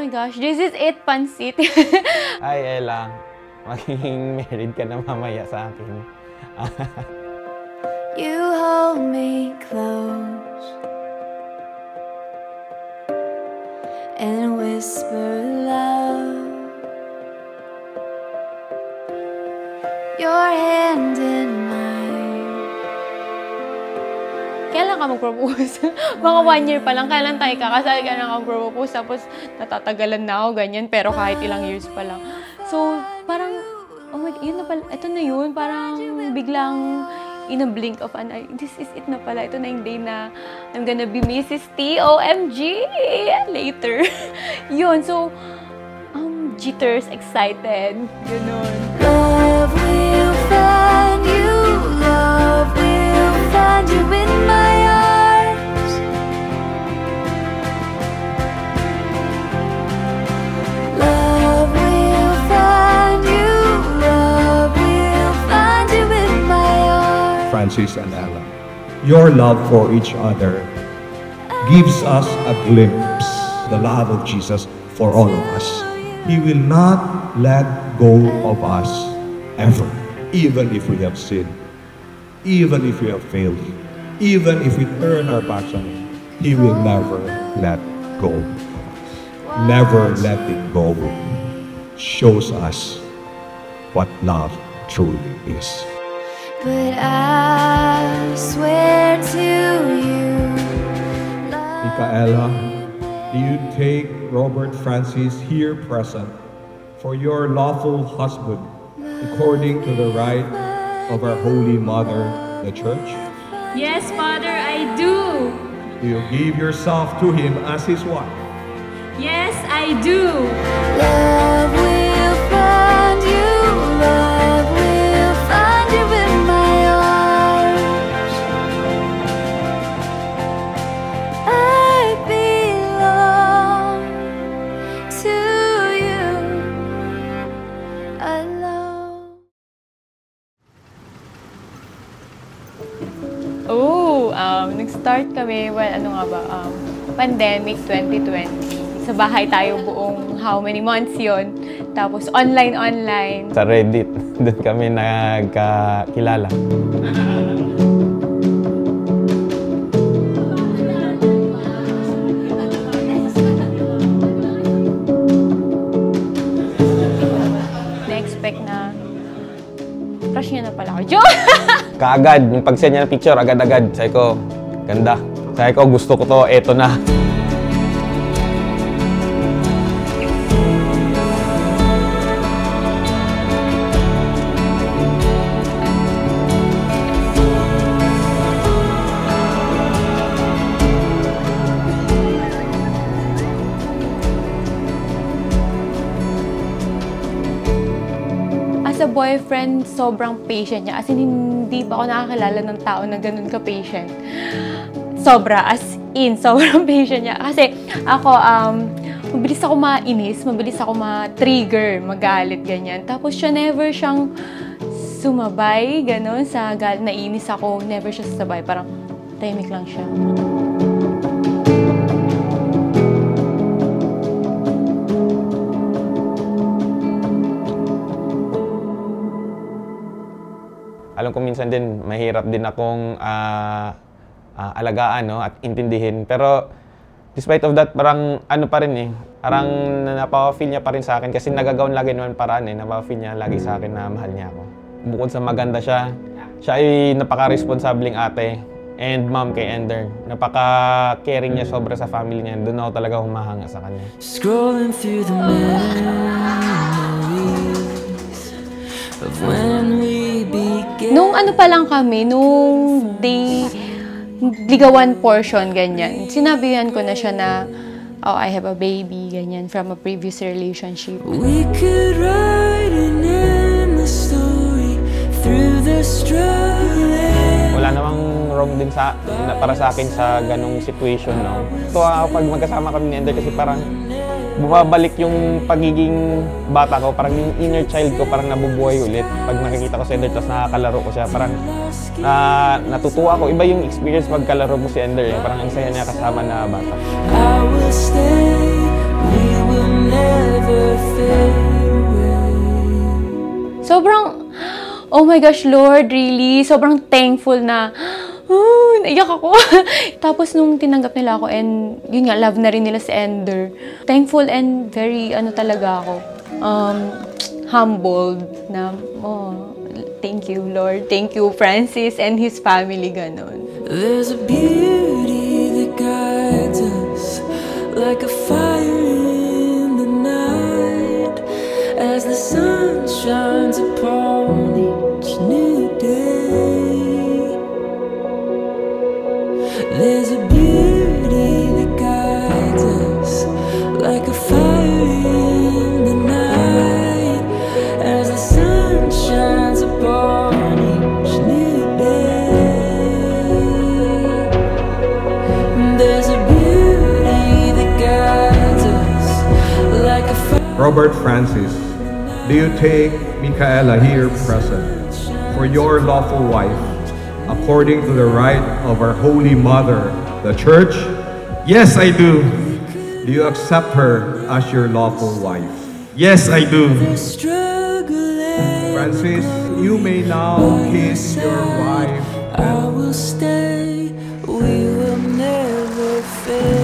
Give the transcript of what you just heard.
my gosh, this is it, pansit. Ay, Ella, magiging married ka na mamaya sa akin. You hold me close and whisper love. Your hand in mine. Kailan ka mag-propose? Mga 1 year pa lang, kailan tayo kakasal ka na mag-propose, tapos natatagalan na ako, ganyan, pero kahit ilang years pa lang. So, parang, oh my God, yun na pala, ito na yun, parang biglang, in a blink of an eye, this is it na pala, ito na yung day na I'm gonna be Mrs. T, OMG, later. Yun, so, jitters, excited, ganun. Love will find you, love will find you in my arms. Love will find you, love will find you in my arms. Francis and Ella, your love for each other gives us a glimpse of the love of Jesus for all of us. He will not let go of us ever, even if we have sinned, even if we have failed, even if we turn our backs on Him. He will never let go of us. Never letting go shows us what love truly is. But I swear to you, Micaela, do you take Robert Francis here present for your lawful husband according to the right of our Holy Mother, the Church? Yes, Father, I do. Do you give yourself to him as his wife? Yes, I do. love will find you, love will find you in my arms. I belong to you alone. Nag-start kami, well, ano nga ba, pandemic 2020. Sa bahay tayo buong how many months yon. Tapos online. Sa Reddit, doon kami nagkakilala. Na-expect na crush niya na pala ako. Kaagad, yung pag-send niya ng picture, agad-agad. Sabi ko, ganda. Sabi ko, gusto ko to, eto na. As a boyfriend, sobrang patient niya. As in, hindi pa ako nakakilala ng tao na ganun ka-patient. Sobra, as in, sobrang patient niya. Kasi ako, mabilis ako mainis, mabilis ako ma-trigger, magalit, ganyan. Tapos siya, never siyang sumabay, ganun, sa nainis ako, never siya sasabay. Parang tahimik lang siya. Alam ko minsan din, mahirap din akong alagaan, no, at intindihin. Pero despite of that, parang ano pa rin eh, parang napaka-feel niya pa rin sa akin kasi nagagawin lagi naman paraan eh, napaka-feel niya lagi sa akin na mahal niya ako. Bukod sa maganda siya, siya ay napaka-responsabling ate and mom kay Ender. Napaka-caring niya sobra sa family niya. Doon ako talaga humahanga sa kanya. Scrolling through the memories of when we began. Nung ano pa lang kami, nung ligawan portion, ganyan, sinabihan ko na siya na, oh, I have a baby, ganyan, from a previous relationship. We could write an endless story through the struggle. Wala namang wrong din para sa akin sa ganong situation, no. Tuwa ako pag magkasama kami ni Ender kasi parang bumabalik yung pagiging bata ko, parang yung inner child ko parang nabubuhay ulit. Pag nakikita ko si Ender tapos nakakalaro ko siya, parang natutuwa ko. Iba yung experience pag kalaro mo si Ender, eh. Parang ang saya niya kasama na bata. I will stay, we will never fade away. Sobrang, oh my gosh, Lord, really? Sobrang thankful na, naiyak ako. Tapos nung tinanggap nila ako and yun nga, love na rin nila si Ender. Thankful and very, talaga ako, humbled na, thank you, Lord. Thank you, Francis and his family, ganon. There's a beauty that guides us like a fire in the night as the sun shines upon each new day. There's a beauty that guides us like a fire in the night as the sun shines upon each new day. There's a beauty that guides us like a fire. Robert Francis, do you take Micaela here present for your lawful wife, according to the right of our Holy Mother, the Church? Yes, I do. Do you accept her as your lawful wife? Yes, I do. Struggling, Francis, you may now kiss your wife. I will stay. We will never fail.